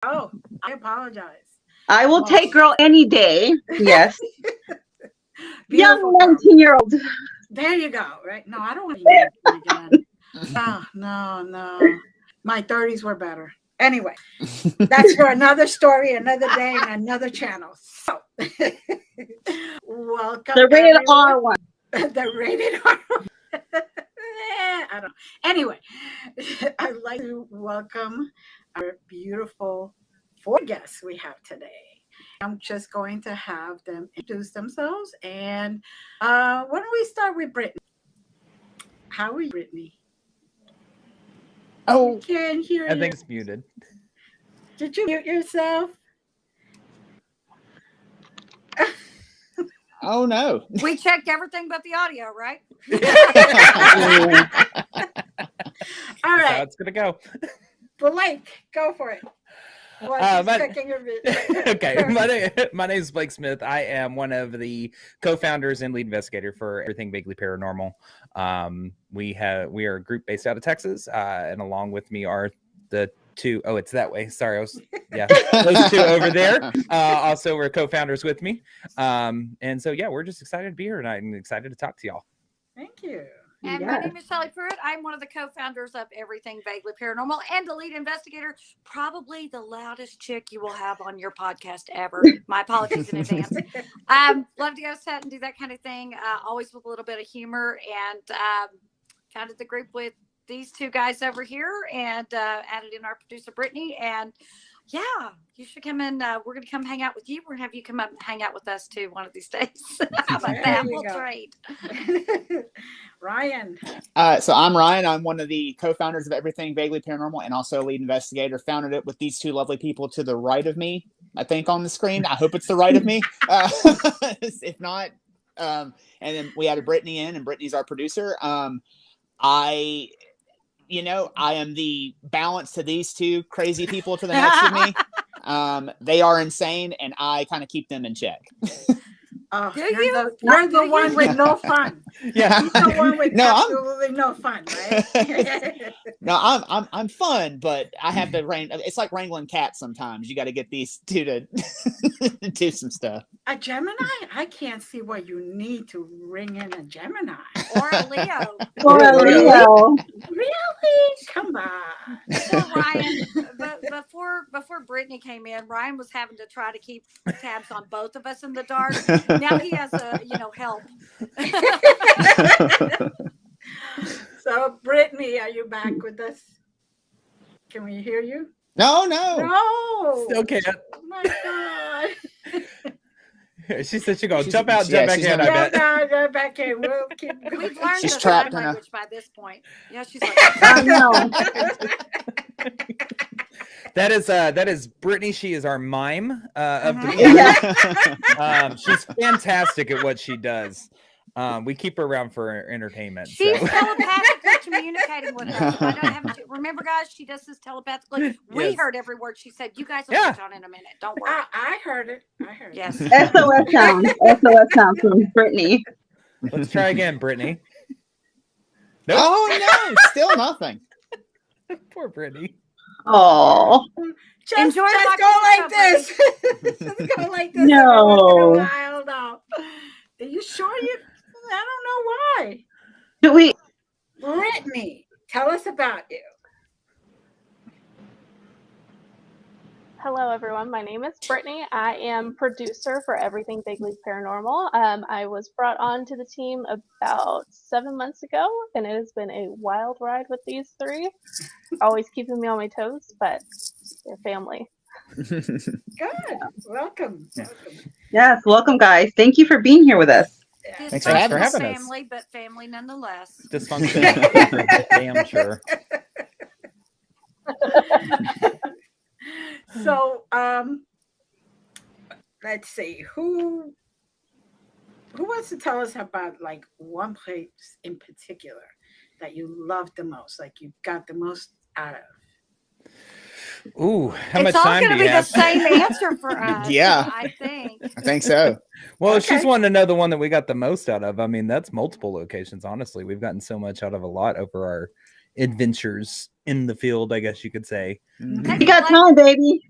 Oh, I apologize. I will take girl any day. Yes. Beautiful Young girl. 19-year-old. There you go. Right? No, I don't want to be 19 again. No. My 30s were better. Anyway, that's for another story, another day, and another channel. So, welcome. The rated R one. The rated R one. I don't know. Anyway, I'd like to welcome our beautiful 4 guests we have today. I'm just going to have them introduce themselves. And why don't we start with Brittany? How are you, Brittany? Oh, I can't hear you. I think it's muted. Did you mute yourself? Oh no. We checked everything but the audio, right? All right. That's how it's gonna go. Blake, go for it. Okay, my name is Blake Smith. I am one of the co-founders and lead investigator for Everything Vaguely Paranormal. We are a group based out of Texas, and along with me are the two. Oh, it's that way. Sorry, those two over there. Also, we're co-founders with me, and so we're just excited to be here, and I'm excited to talk to y'all. Thank you. And my name is Shelly Pruitt. I'm one of the co-founders of Everything Vaguely Paranormal and the lead investigator. Probably the loudest chick you will have on your podcast ever. My apologies in advance. Love to go set and do that kind of thing. Always with a little bit of humor, and founded the group with these 2 guys over here, and added in our producer Brittany. And you should come in. We're going to come hang out with you. We're going to have you come up and hang out with us too one of these days. How about that? We'll trade. Ryan. So I'm Ryan. I'm one of the co-founders of Everything Vaguely Paranormal and also a lead investigator. Founded it with these 2 lovely people to the right of me, I think, on the screen. I hope it's the right of me. If not, and then we added Brittany in, and Brittany's our producer. I am the balance to these 2 crazy people to the next of me. They are insane, and I kind of keep them in check. You're the one with no fun. Yeah, He's the one with absolutely no fun, right? No, I'm fun, but I have to it's like wrangling cats sometimes. You got to get these 2 to do some stuff. A Gemini? I can't see why you need to ring in a Gemini. Or a Leo. Or a Leo. Really? Come on. Well, Ryan, before Brittany came in, Ryan was having to try to keep tabs on both of us in the dark. Now he has help. So, Brittany, are you back with us? Can we hear you? No. Still can't. Oh my God. She said she's going to jump out, jump back in. I bet. Jump back in. We'll keep going. We've learned she's the trapped sign in language by this point. Yeah, she's like, No. That is Brittany. She is our mime of the group. She's fantastic at what she does. We keep her around for entertainment. She's telepathically communicating with us. I don't have to remember, guys. She does this telepathically. We heard every word she said. You guys will catch on in a minute. Don't worry. I heard it. Yes. SOS sound from Brittany. Let's try again, Brittany. Nope. Oh no, still nothing. Poor Brittany. Oh. Just go like this. Just go like this. No. No. Are you sure you? I don't know why. Do we? Brittany, tell us about you. Hello, everyone. My name is Brittany. I am producer for Everything Vaguely Paranormal. I was brought on to the team about 7 months ago, and it has been a wild ride with these 3. Always keeping me on my toes, but they're family. Good. Welcome. Yes, welcome, guys. Thank you for being here with us. Thanks for having us. Family, but family nonetheless. Dysfunction. Damn sure. So, let's see. Who wants to tell us about like one place in particular that you love the most, like you got the most out of? Ooh, how much time do you have? It's all going to be the same answer for us. Yeah. I think so. Well, Okay. if she's wanting to know the one that we got the most out of, I mean, that's multiple locations, honestly. We've gotten so much out of a lot over our adventures in the field, I guess you could say. You got time, baby.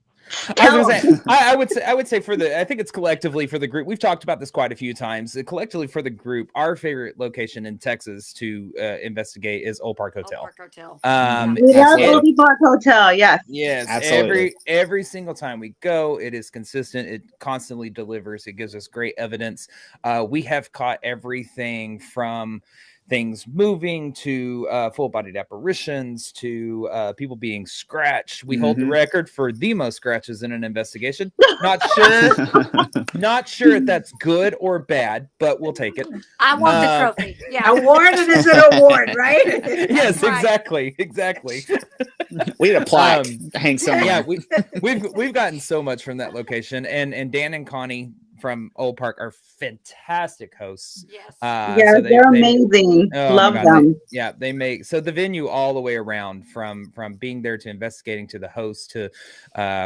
I was gonna say, I would say I think it's collectively for the group. We've talked about this quite a few times. Collectively for the group, our favorite location in Texas to investigate is Old Park Hotel. Old Park Hotel. We love Old Park Hotel. Yes. Yes. Absolutely. Every single time we go, it is consistent. It constantly delivers. It gives us great evidence. We have caught everything from things moving to full-bodied apparitions to people being scratched. We hold the record for the most scratches in an investigation. Not sure if that's good or bad, but we'll take it. I want the trophy. Yeah, award is an award, right? Yes, right. exactly. We had a plaque hang somewhere. Yeah, we've gotten so much from that location, and Dan and Connie from Old Park are fantastic hosts. Yes. So they're amazing. Love them. They make so the venue all the way around from being there to investigating to the host to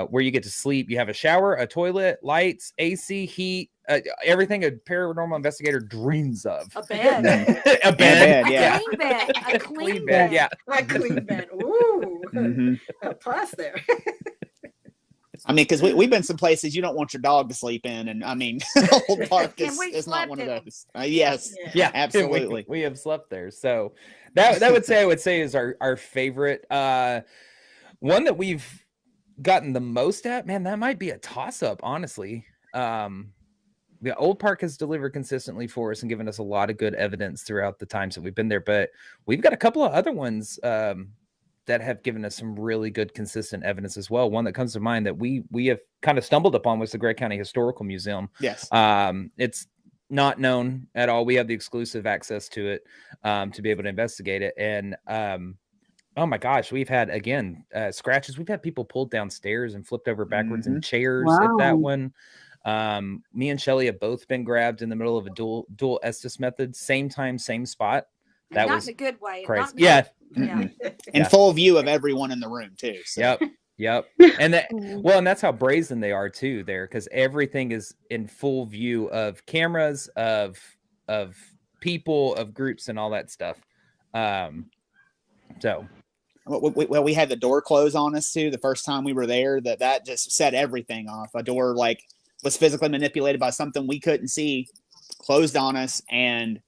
where you get to sleep. You have a shower, a toilet, lights, AC, heat, everything a paranormal investigator dreams of. A bed. A bed. Yeah. Clean bed. A clean bed. Yeah. A clean bed. Ooh. A plus there. I mean, because we've been some places you don't want your dog to sleep in, and I mean, Old Park is not one of those. Yes, yeah, absolutely. We have slept there, so that I would say is our favorite. One that we've gotten the most at, man, that might be a toss up, honestly. The Old Park has delivered consistently for us and given us a lot of good evidence throughout the times that we've been there, but we've got a couple of other ones that have given us some really good, consistent evidence as well. One that comes to mind that we have kind of stumbled upon was the Gray County Historical Museum. Yes. It's not known at all. We have the exclusive access to it to be able to investigate it. And oh my gosh, we've had, again, scratches. We've had people pulled downstairs and flipped over backwards in chairs at that one. Me and Shelly have both been grabbed in the middle of a dual Estes method. Same time, same spot. That not was in a good way. crazy. Yeah. In full view of everyone in the room too. So. Yep. And and that's how brazen they are too there, because everything is in full view of cameras, of people, of groups, and all that stuff. So we had the door close on us too the first time we were there. That just set everything off. A door was physically manipulated by something we couldn't see, closed on us, and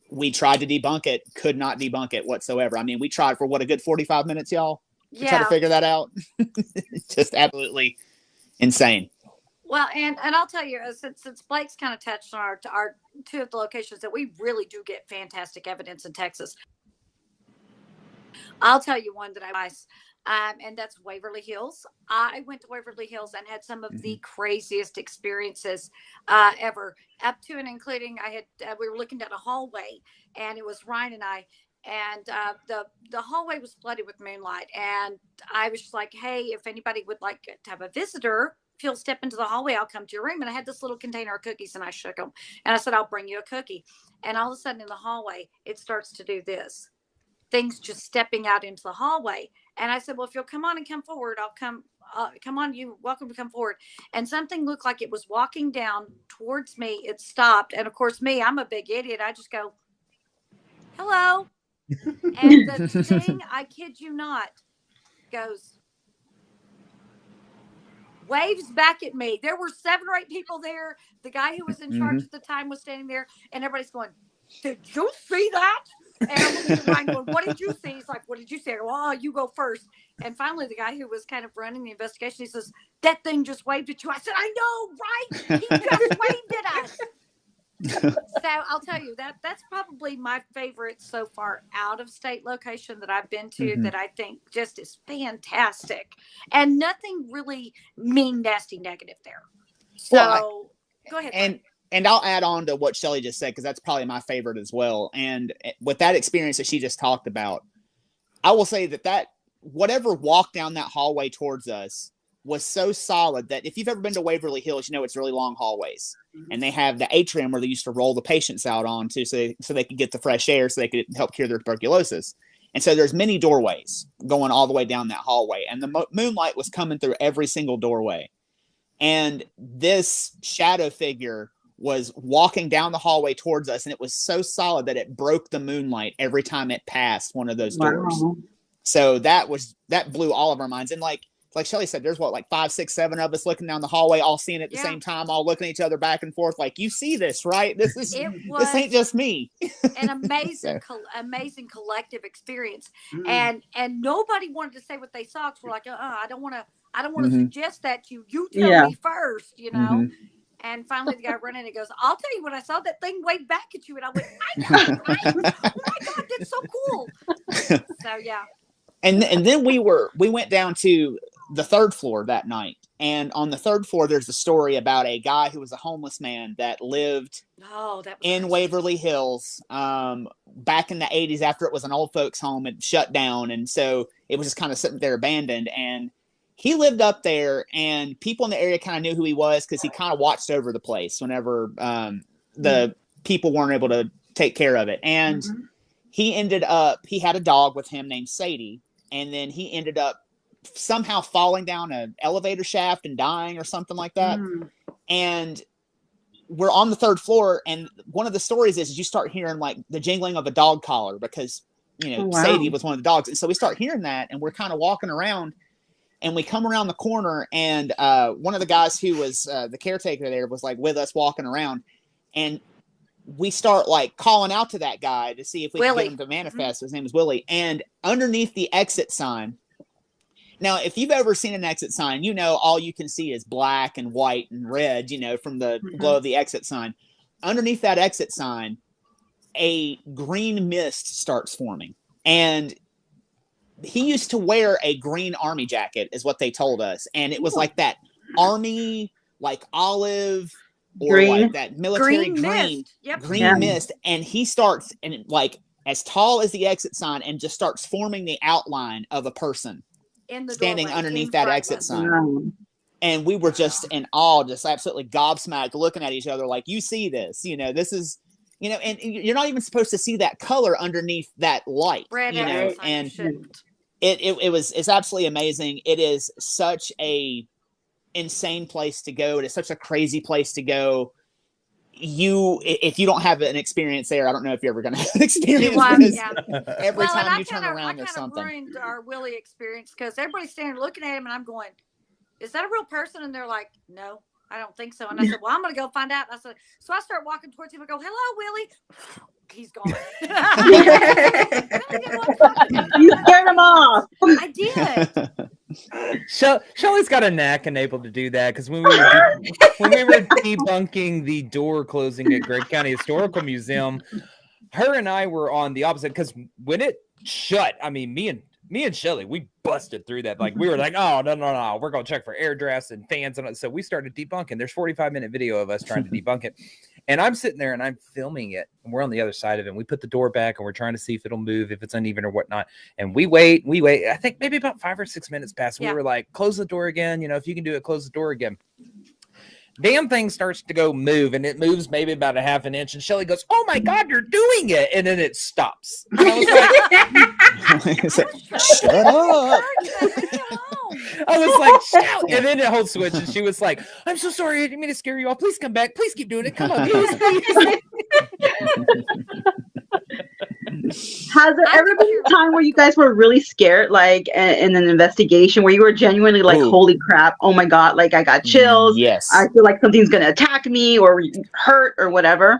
we tried to debunk it, could not debunk it whatsoever. I mean, we tried for a good 45 minutes, y'all, to try to figure that out. Just absolutely insane. Well, and I'll tell you, since Blake's kind of touched on our two of the locations that we really do get fantastic evidence in Texas. I'll tell you one that and that's Waverly Hills. I went to Waverly Hills and had some of the craziest experiences ever, up to and including we were looking down a hallway, and it was Ryan and I, and the hallway was flooded with moonlight, and I was just like, hey, if anybody would like to have a visitor, if you'll step into the hallway, I'll come to your room. And I had this little container of cookies, and I shook them, and I said, I'll bring you a cookie. And all of a sudden in the hallway, it starts to do this. Things just stepping out into the hallway. And I said, well, if you'll come on and come forward, I'll come on, you're welcome to come forward. And something looked like it was walking down towards me. It stopped. And of course, I'm a big idiot. I just go, hello. And the thing, I kid you not, waves back at me. There were 7 or 8 people there. The guy who was in charge at the time was standing there, and everybody's going, did you see that? And I'm looking at Ryan going, what did you see? He's like, what did you see? I go, oh, you go first. And finally, the guy who was kind of running the investigation, he says, that thing just waved at you. I said, I know, right? He just waved at us. So I'll tell you, that's probably my favorite so far out of state location that I've been to that I think just is fantastic. And nothing really mean, nasty, negative there. So go ahead. And I'll add on to what Shelly just said, because that's probably my favorite as well. And with that experience that she just talked about, I will say that whatever walked down that hallway towards us was so solid that if you've ever been to Waverly Hills, you know it's really long hallways. And they have the atrium where they used to roll the patients out onto so they could get the fresh air so they could help cure their tuberculosis. And so there's many doorways going all the way down that hallway. And the moonlight was coming through every single doorway. And this shadow figure was walking down the hallway towards us, and it was so solid that it broke the moonlight every time it passed one of those doors. So that blew all of our minds. And like like Shelly said, there's what, like 5, 6, 7 of us looking down the hallway, all seeing it at the same time, all looking at each other back and forth. Like, you see this, right? This ain't just me. An amazing, amazing collective experience. And nobody wanted to say what they saw. Cause we're like, I don't want to suggest that to you. You tell me first, you know? And finally the guy running and goes, I'll tell you what I saw. That thing waved back at you. And I went, I know, right? Oh my God, that's so cool. So yeah. And then we went down to the 3rd floor that night. And on the 3rd floor, there's a story about a guy who was a homeless man that lived in Waverly Hills back in the 80s, after it was an old folks home and shut down. And so it was just kind of sitting there abandoned. And he lived up there, and people in the area kind of knew who he was because he kind of watched over the place whenever the people weren't able to take care of it. And he had a dog with him named Sadie. And then he ended up somehow falling down an elevator shaft and dying or something like that. And we're on the 3rd floor. And one of the stories is you start hearing like the jingling of a dog collar because, Sadie was one of the dogs. And so we start hearing that, and we're kind of walking around, and we come around the corner, and one of the guys who was the caretaker there was like with us walking around, and we start like calling out to that guy to see if we can get him to manifest. His name is Willie. And underneath the exit sign. Now, if you've ever seen an exit sign, all you can see is black and white and red, from the glow of the exit sign. Underneath that exit sign, a green mist starts forming. And he used to wear a green army jacket, is what they told us. And it was like that army, like olive, or like that military green mist. And he starts, and like as tall as the exit sign, and just starts forming the outline of a person standing underneath that exit sign. And we were just in awe, just absolutely gobsmacked, looking at each other like, you see this, this is, and you're not even supposed to see that color underneath that light, and it's absolutely amazing. It is such a insane place to go. It is such a crazy place to go. If you don't have an experience there, I don't know if you're ever going to have an experience. Every time you turn around, there's something. I ruined our Willie experience because everybody's standing looking at him, and I'm going, "Is that a real person?" And they're like, "No, I don't think so." And I said, "Well, I'm going to go find out." And I said, so I start walking towards him. I go, "Hello, Willie." He's gone. You scared him off. I did. Shelly's got a knack and able to do that, because when we were debunking the door closing at Gregg County Historical Museum, her and I were on the opposite, because when it shut, I mean, me and Shelly, we busted through that. Like, we were like, oh, no, we're going to check for air drafts and fans. And so we started debunking. There's 45-minute video of us trying to debunk it. And I'm sitting there and I'm filming it. And we're on the other side of it. And we put the door back and we're trying to see if it'll move, if it's uneven or whatnot. And we wait. I think maybe about 5 or 6 minutes passed. We were like, close the door again. If you can do it, close the door again. Damn thing starts to go move, and it moves maybe about a half an inch. And Shelly goes, "Oh my God, you're doing it!" And then it stops. And I was like, "Shut up!" I was like, "Shout!" And then it whole switch, and she was like, "I'm so sorry, I didn't mean to scare you off. Please come back. Please keep doing it. Come on, please." Has there ever been a time where you guys were really scared, like in an investigation, where you were genuinely like, holy crap, oh my God, like I got chills. Yes. I feel like something's going to attack me or hurt or whatever.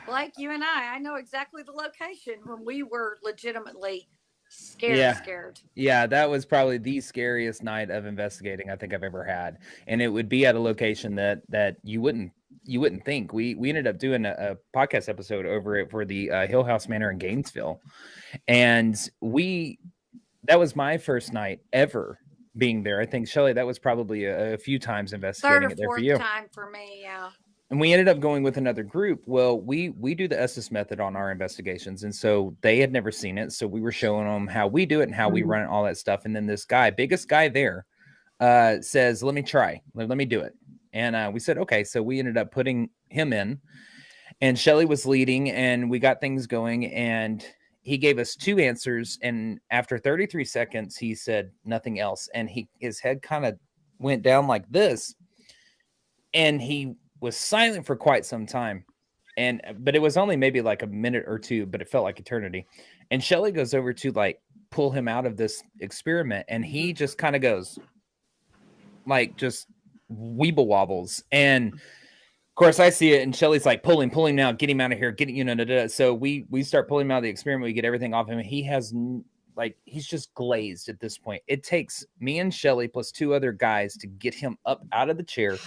Like you and I know exactly the location when we were legitimately scared. Yeah, that was probably the scariest night of investigating I think I've ever had. And it would be at a location that you wouldn't think. We ended up doing a podcast episode over it for the Hill House Manor in Gainesville. And that was my first night ever being there. I think, Shelly, that was probably a few times investigating it there for you. Third or fourth time for me, yeah. And we ended up going with another group. Well, we do the Estes method on our investigations. And so they had never seen it. So we were showing them how we do it and how we run it, all that stuff. And then this guy, biggest guy there, says, let me try. Let me do it. And we said, okay. So we ended up putting him in. And Shelly was leading. And we got things going. And he gave us 2 answers. And after 33 seconds, he said nothing else. And his head kind of went down like this. And he was silent for quite some time, but it was only maybe like a minute or two, but it felt like eternity. And Shelly goes over to like pull him out of this experiment, and he just kind of goes like just weeble wobbles. And of course I see it, and Shelly's like, pull him now, get him out of here, get it, you know. So we start pulling him out of the experiment. We get everything off him. He has like, he's just glazed at this point. It takes me and Shelly plus 2 other guys to get him up out of the chair,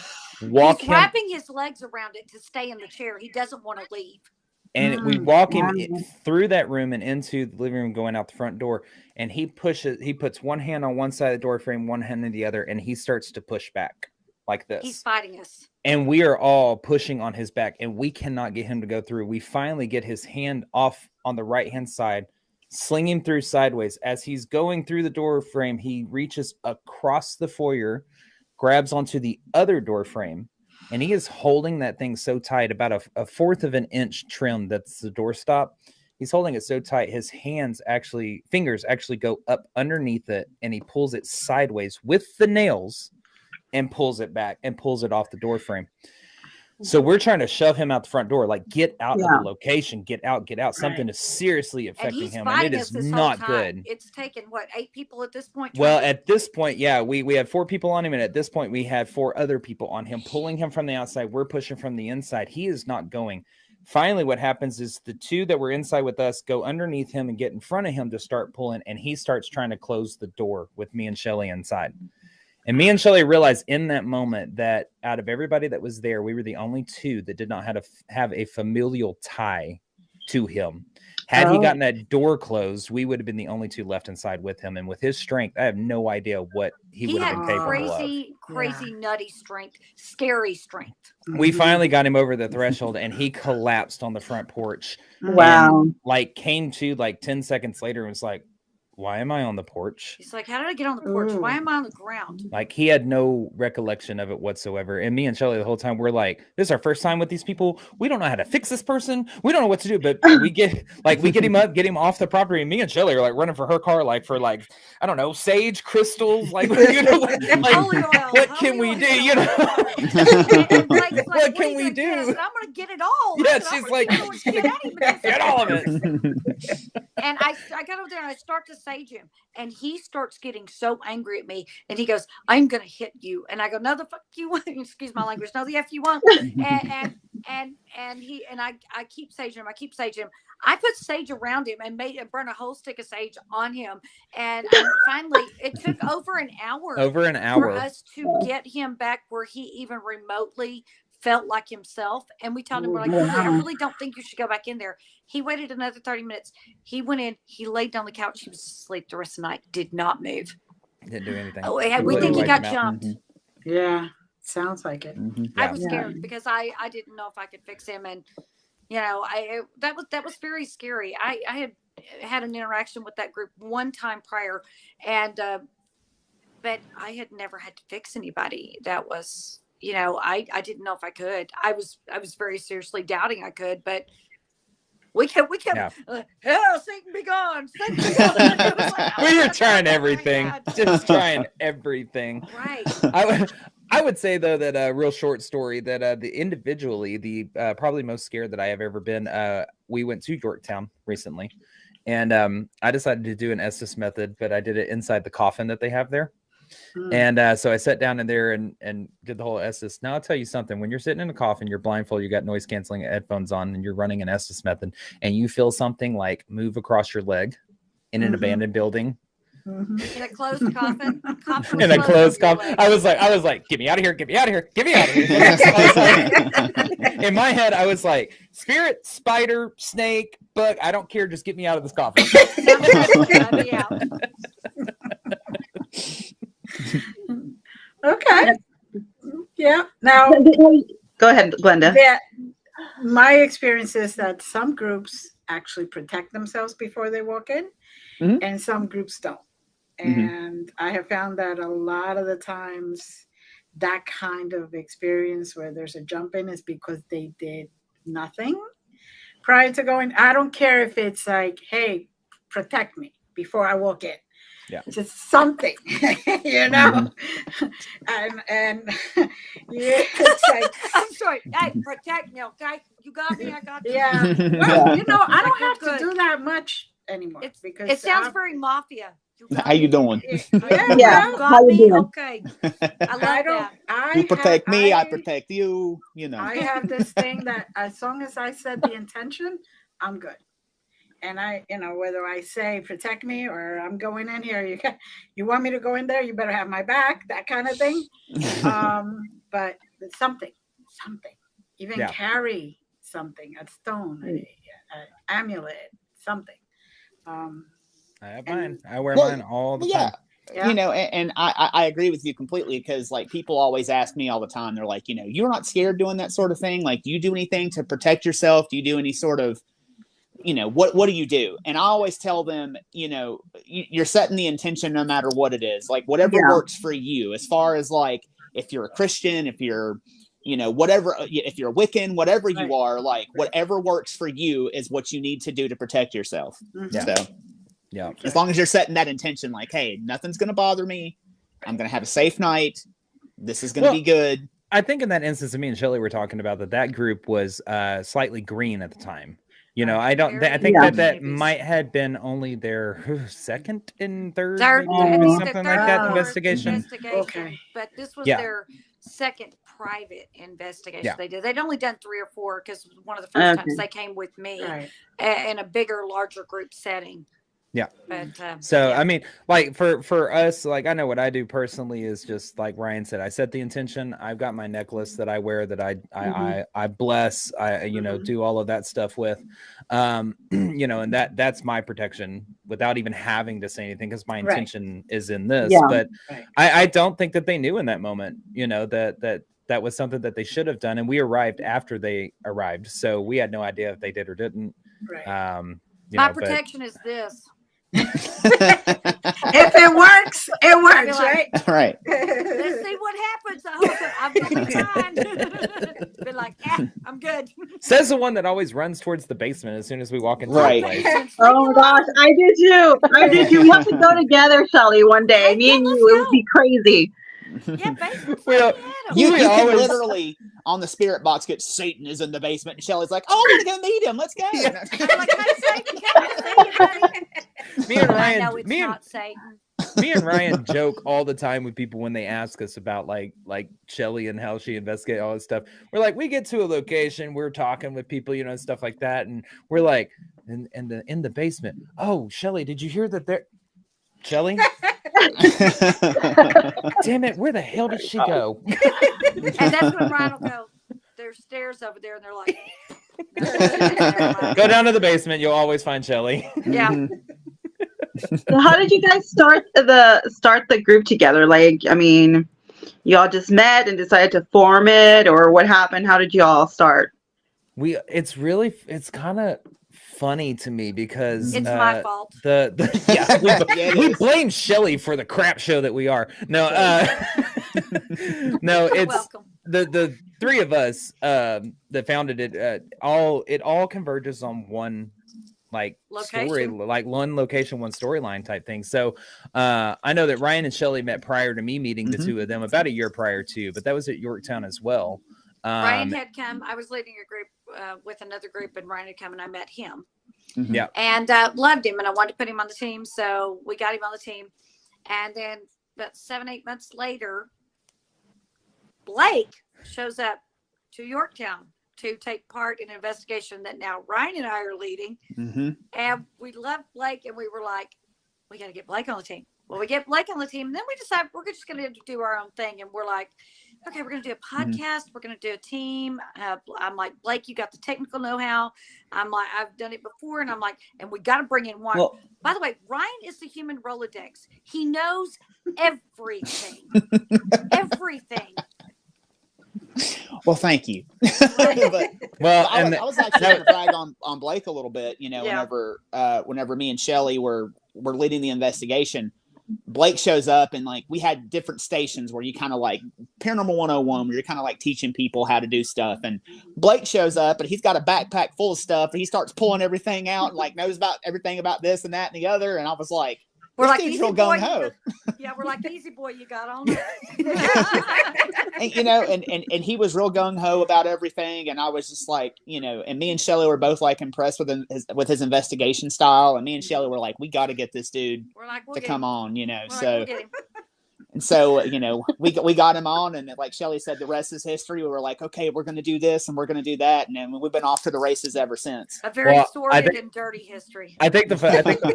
walk He's him, wrapping his legs around it to stay in the chair. He doesn't want to leave. and we walk him through that room and into the living room, going out the front door. And he puts one hand on one side of the door frame, one hand on the other, and he starts to push back like this. He's fighting us. And we are all pushing on his back, and we cannot get him to go through. We finally get his hand off on the right-hand side, sling him through sideways. As he's going through the door frame, he reaches across the foyer, grabs onto the other door frame, and he is holding that thing so tight, about a 1/4 of an inch trim. That's the door stop. He's holding it so tight. His fingers actually go up underneath it, and he pulls it sideways with the nails and pulls it back and pulls it off the door frame. So we're trying to shove him out the front door, like, get out of the location, get out. Something is seriously affecting him, and it is not good. It's taken, what, 8 people at this point? Well, at this point, yeah, we had 4 people on him, and at this point we had 4 other people on him, pulling him from the outside. We're pushing from the inside. He is not going. Finally, what happens is the 2 that were inside with us go underneath him and get in front of him to start pulling, and he starts trying to close the door with me and Shelly inside. And me and Shelly realized in that moment that out of everybody that was there, we were the only 2 that did not have a familial tie to him. Had he gotten that door closed, we would have been the only 2 left inside with him. And with his strength, I have no idea what he would have been capable of. Crazy, nutty strength, scary strength. We finally got him over the threshold, and he collapsed on the front porch. Wow. And, like, came to like 10 seconds later and was like, why am I on the porch? He's like, how did I get on the porch? Why am I on the ground? Like, he had no recollection of it whatsoever. And me and Shelly the whole time, we're like, this is our first time with these people. We don't know how to fix this person. We don't know what to do. But we get him up, get him off the property. And me and Shelly are like running for her car, like for like, I don't know, sage crystals. Like, you know, what can we do? You know, what can we do? I'm gonna get it all. Yeah, she's like, get all of it. And I got over there and I start to sage him, and he starts getting so angry at me, and he goes, I'm gonna hit you. And I go, no, the fuck you want. Excuse my language. No, the F you want. And I keep saging him. I put sage around him and burn a whole stick of sage on him. And finally, it took over an hour for us to get him back where he even remotely felt like himself. And we told him, we're like, I really don't think you should go back in there. He waited another 30 minutes. He went in, he laid down the couch. He was asleep the rest of the night, did not move. Didn't do anything. We think he got jumped. Yeah, sounds like it. I was scared because I didn't know if I could fix him. And, you know, that was very scary. I had an interaction with that group one time prior, and but I had never had to fix anybody. That was, you know, I didn't know if I could. I was very seriously doubting I could, but we kept hell, Satan be gone. Satan be gone. We were trying everything, just trying everything. Right. I would say though that a real short story that the probably most scared that I have ever been. We went to Yorktown recently, and I decided to do an Estes method, but I did it inside the coffin that they have there. And so I sat down in there and did the whole Estes. Now I'll tell you something: when you're sitting in a coffin, you're blindfolded, you got noise canceling headphones on, and you're running an Estes method, and you feel something like move across your leg in an abandoned building. In a closed coffin. In a closed coffin. I was like, get me out of here, get me out of here, get me out of here. In my head, I was like, spirit, spider, snake, bug, I don't care, just get me out of this coffin. Okay. Yeah. Now, go ahead, Glenda. My experience is that some groups actually protect themselves before they walk in, and some groups don't. And I have found that a lot of the times that kind of experience where there's a jump in is because they did nothing prior to going. I don't care if it's like, hey, protect me before I walk in. Yeah, just something, you know. And yeah, it's like, I'm sorry. Hey, protect me, okay? You got me. I got you. Yeah. Well, you know, I don't have to do that much anymore because It sounds very mafia. How you doing? Yeah. You How got you me? doing? Okay. I love that. You protect me, I protect you. You know. I have this thing that as long as I set the intention, I'm good. And I, whether I say protect me or I'm going in here, you want me to go in there, you better have my back, that kind of thing. But it's something, even carry something, a stone, an amulet, something. I have mine. I wear mine all the time. Yeah. And I agree with you completely because like people always ask me all the time. They're like, you're not scared doing that sort of thing. Like, do you do anything to protect yourself? Do you do any sort of, what do you do? And I always tell them, you're setting the intention no matter what it is. Like whatever works for you, as far as like if you're a Christian, if you're whatever, if you're a Wiccan, whatever you are, like whatever works for you is what you need to do to protect yourself. So. Yeah. As long as you're setting that intention, like, hey, nothing's going to bother me. I'm going to have a safe night. This is going to be good. I think in that instance, me and Shelly were talking about that group was slightly green at the time. I think that might have been only their second and third maybe, something like that investigation. Okay. But this was their second private investigation they did. They'd only done 3 or 4 because one of the first times they came with me in a bigger, larger group setting. Yeah. But, so I mean, like for us, like I know what I do personally is just like Ryan said, I set the intention. I've got my necklace that I wear that I bless, do all of that stuff with, and that's my protection without even having to say anything because my intention is in this. But I don't think that they knew in that moment, that was something that they should have done. And we arrived after they arrived. So we had no idea if they did or didn't. My protection is this. If it works, it works, right? Right. Let's see what happens. I hope I'm going to be fine. Be like, I'm good. Says the one that always runs towards the basement as soon as we walk into the place. Oh my gosh, I do too. We have to go together, Shelly, one day. Me and you, it would be crazy. Yeah, basement. You can literally on the spirit box get Satan is in the basement, and Shelly's like, "Oh, I'm gonna go meet him. Let's go." I'm like, hey, Satan, come me and Ryan, I know it's not Satan. Me and Ryan joke all the time with people when they ask us about like Shelly and how she investigates all this stuff. We're like, we get to a location, we're talking with people, and stuff like that, and we're like, in the basement. Oh, Shelly, did you hear that there? Shelly? Damn it, where the hell did she go? And that's when Ryan will go, there's stairs over there, and they're like, go down to the basement, you'll always find Shelly. Yeah. So how did you guys start the group together? Like, I mean, y'all just met and decided to form it, or what happened? How did y'all start? It's kind of funny to me because it's my fault. We blame Shelly for the crap show that we are. No, no, it's welcome. The 3 of us that founded it. It all converges on one story, like one location, one storyline type thing. So I know that Ryan and Shelly met prior to me meeting the 2 of them about a year prior to, but that was at Yorktown as well. Ryan had come. I was leading a group with another group, and Ryan had come, and I met him. Yeah, and loved him, and I wanted to put him on the team, so we got him on the team. And then about 7-8 months later, Blake shows up to Yorktown to take part in an investigation that now Ryan and I are leading. And we loved Blake, and we were like, we got to get Blake on the team. Well, we get Blake on the team, and then we decided we're just going to do our own thing. And we're like, okay, we're going to do a podcast. We're going to do a team. I'm like, Blake, you got the technical know-how. I'm like, I've done it before. And I'm like, and we got to bring in one. Well, by the way, Ryan is the human Rolodex. He knows everything. Everything. Well, thank you. I was actually going to brag on Blake a little bit, whenever me and Shelly were leading the investigation. Blake shows up, and we had different stations where you kind of like Paranormal 101, where you're kind of like teaching people how to do stuff. And Blake shows up, and he's got a backpack full of stuff, and he starts pulling everything out and knows about everything about this and that and the other. And I was like, we're like, easy boy, we're like, easy boy, you got on. And, and he was real gung ho about everything, and I was just like, and me and Shelly were both like impressed with his investigation style, and me and Shelly were like, we got to get this dude to come on, so. And so, we got him on, and like Shelly said, the rest is history. We were like, okay, we're going to do this and we're going to do that. And then we've been off to the races ever since. A very sordid and dirty history.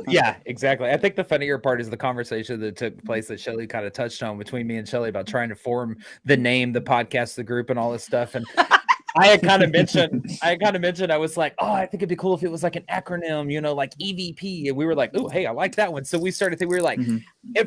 Yeah, exactly. I think the funnier part is the conversation that took place that Shelly kind of touched on between me and Shelly about trying to form the name, the podcast, the group, and all this stuff. And I had kind of mentioned, I was like, oh, I think it'd be cool if it was like an acronym, like EVP. And we were like, oh, hey, I like that one. So we started thinking, we were like,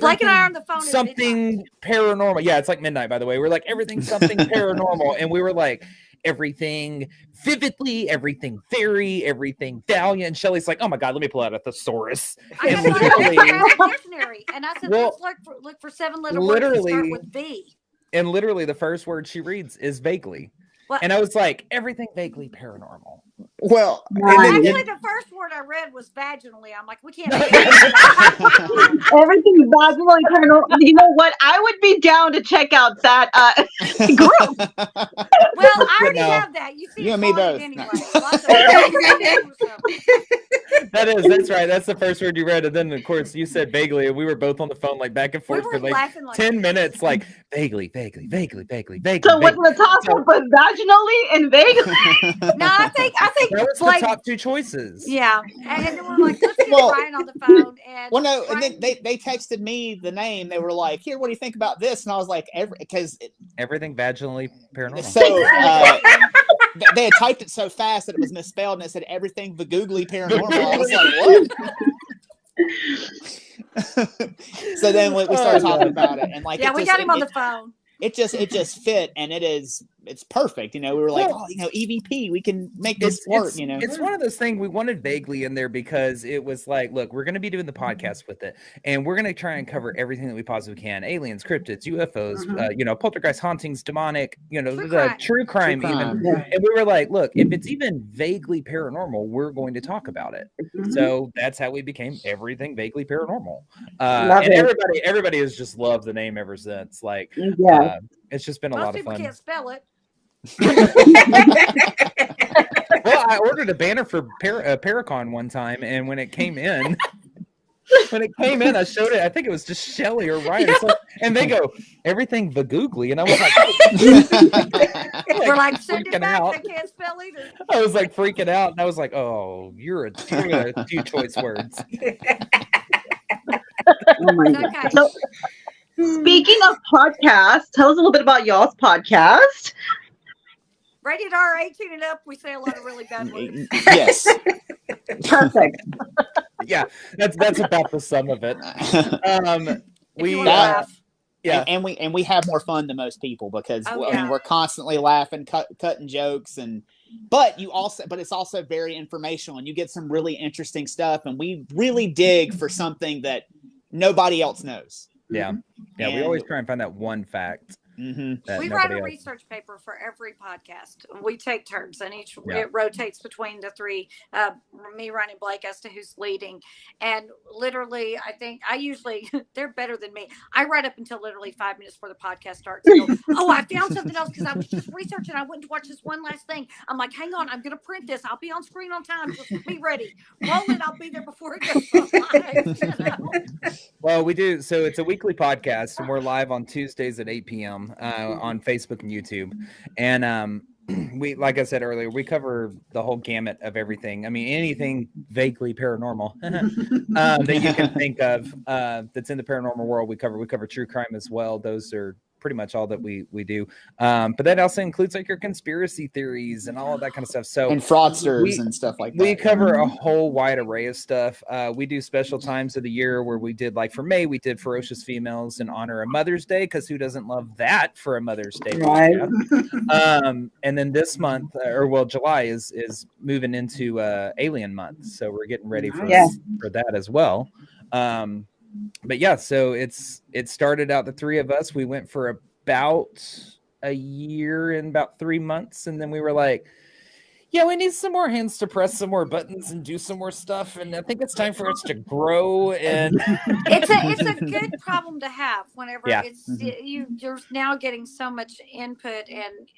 Blake and I are on the phone. Something paranormal. Yeah, it's like midnight, by the way. We're like, everything something paranormal. And we were like, everything vividly, everything fairy, everything valiant. And Shelly's like, oh my God, let me pull out a thesaurus. And dictionary. And I said, let's look for 7-letter words that start with V. And literally the first word she reads is vaguely. What? And I was like, everything vaguely paranormal. Well, actually, the first word I read was vaginally. I'm like, we can't. Everything vaginally paranormal. You know what? I would be down to check out that group. Well, I already have that. You see, you and me both. Anyway. That's right. That's the first word you read, and then of course you said vaguely, and we were both on the phone like back and forth for like 10 minutes, like vaguely. So wasn't the toss-up was vaginally and vaguely? No, I think that was the top two choices. Yeah, and then we're like, let's get Ryan on the phone. And and then they texted me the name. They were like, "Here, what do you think about this?" And I was like, everything vaginally paranormal. So they had typed it so fast that it was misspelled, and it said everything vaguely paranormal. I was like, what? So then we started talking about it, and like, we got him on the phone. It just fit, and it's perfect. We were like, EVP, we can make this work. It's one of those things. We wanted vaguely in there because it was like, look, we're going to be doing the podcast with it, and we're going to try and cover everything that we possibly can: aliens, cryptids, UFOs, poltergeist, hauntings, demonic, true crime even. Yeah. And we were like, look, if it's even vaguely paranormal, we're going to talk about it. So that's how we became everything vaguely paranormal. And everybody has just loved the name ever since. Like, it's just been a lot of fun. Most people can't spell it. Well, I ordered a banner for Paracon one time, and when it came in, I showed it. I think it was just Shelly or Ryan, and they go, everything vagoogly, and I was like, we're like, send it back. They can't spell either. I was like freaking out, and I was like, oh, you're a few choice words. Oh my God. So, speaking of podcasts, tell us a little bit about y'all's podcast. Rated R 18 and up, we say a lot of really bad words. Yes. Perfect. Yeah, that's about the sum of it. And we have more fun than most people because we're constantly laughing, cutting jokes, but it's also very informational, and you get some really interesting stuff, and we really dig for something that nobody else knows. Yeah, we always try and find that one fact. We write a research paper for every podcast. We take turns, and it rotates between the three, me, Ryan, and Blake, as to who's leading. And literally, I think they're better than me. I write up until literally 5 minutes before the podcast starts. I found something else because I was just researching. I went to watch this one last thing. I'm like, hang on, I'm going to print this. I'll be on screen on time. Just be ready. Roll it. I'll be there before it goes live. Well, we do. So it's a weekly podcast, and we're live on Tuesdays at 8 p.m. On Facebook and YouTube. And we, like I said earlier, we cover the whole gamut of everything. I mean, anything vaguely paranormal that you can think of that's in the paranormal world, we cover. We cover true crime as well. Those are pretty much all that we do. But that also includes like your conspiracy theories and all of that kind of stuff. So and fraudsters and stuff like that. We cover a whole wide array of stuff. We do special times of the year where we did, like for May, we did Ferocious Females in honor of Mother's Day, because who doesn't love that for a Mother's Day? Right. And then this month, July is moving into Alien Month, so we're getting ready for that as well. But yeah, so it started out the three of us. We went for about a year and about 3 months, and then we were like, yeah, we need some more hands to press some more buttons and do some more stuff. And I think it's time for us to grow. And it's a good problem to have whenever Yeah. it's you're now getting so much input and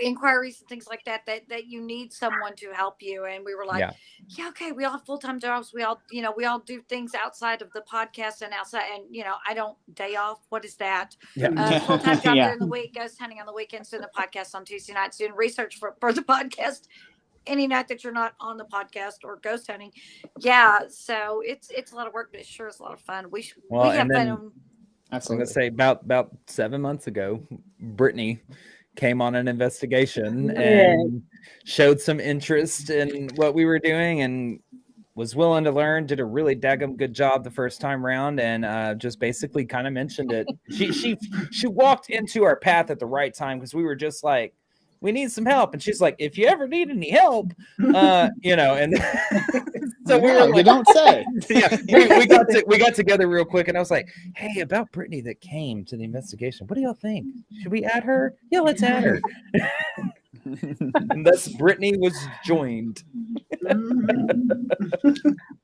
inquiries and things like that you need someone to help you. And we were like, yeah, okay, we all have full-time jobs, we all do things outside of the podcast and outside, and I don't day off. What is that? Full-time job during the week, ghost hunting on the weekends, doing the podcast on Tuesday nights, doing research for the podcast any night that you're not on the podcast or ghost hunting. So it's a lot of work, but it sure is a lot of fun. We have fun. Absolutely. I'm gonna say about 7 months ago, Brittani came on an investigation and showed some interest in what we were doing and was willing to learn, did a really daggum good job the first time around, and just basically kind of mentioned it. She walked into our path at the right time, because we were just like, we need some help. And she's like, if you ever need any help, and so we were like, you don't say. we got together real quick, and I was like, hey, about Brittani that came to the investigation, what do y'all think? Should we add her? Yeah, let's add her. And thus Brittani was joined.